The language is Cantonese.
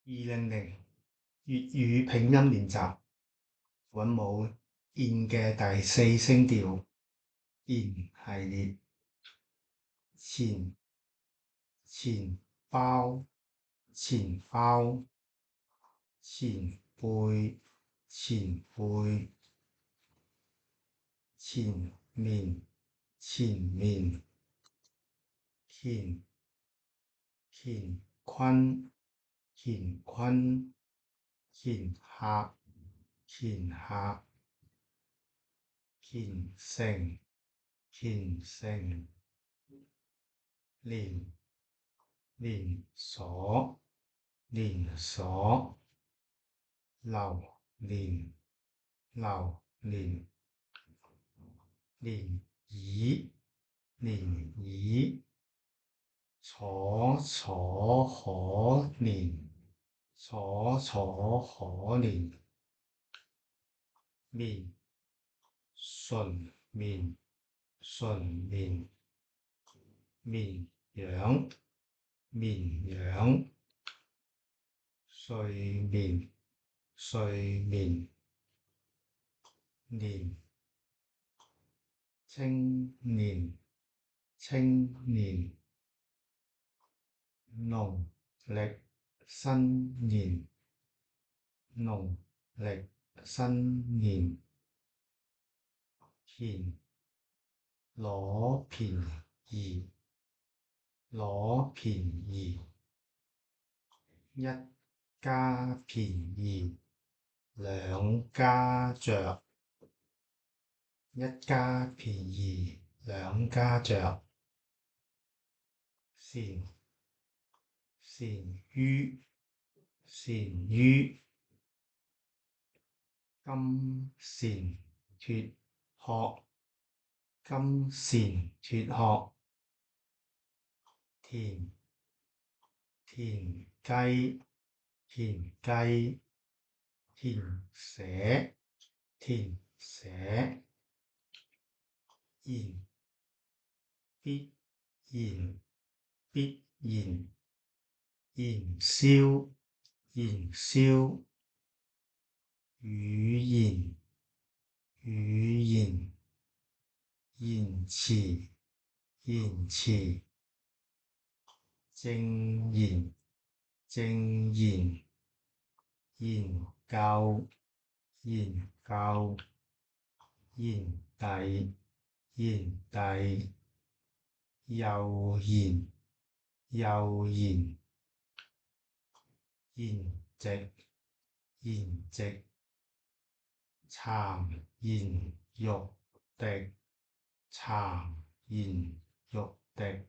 200粵語拼音練習，韻母燕嘅第四聲調，燕系列，錢包，錢包，前輩，前輩，前面，前面，乾坤，乾坤，乾客，乾客，虔誠，虔誠，連鎖，連鎖，榴蓮，榴蓮，漣漪，漣漪，楚楚可憐，楚楚可憐，綿，純綿，純綿，綿羊，綿羊，睡眠，睡眠，年，青年，青年，農曆新年，農曆新年，攞便宜，攞便宜，一家便宜兩家着，一家便宜兩家着，羨，羨於，羨於，金蟬脫殼，金蟬脫殼，田，田雞，田雞，填寫，填寫，言，必然，必然，燃燒，燃燒，語言，語言，言詞，言詞，正言，正言，研究，研究，研底，研底，悠然，悠然，筵席，筵席，慚言欲滴，慚言欲滴。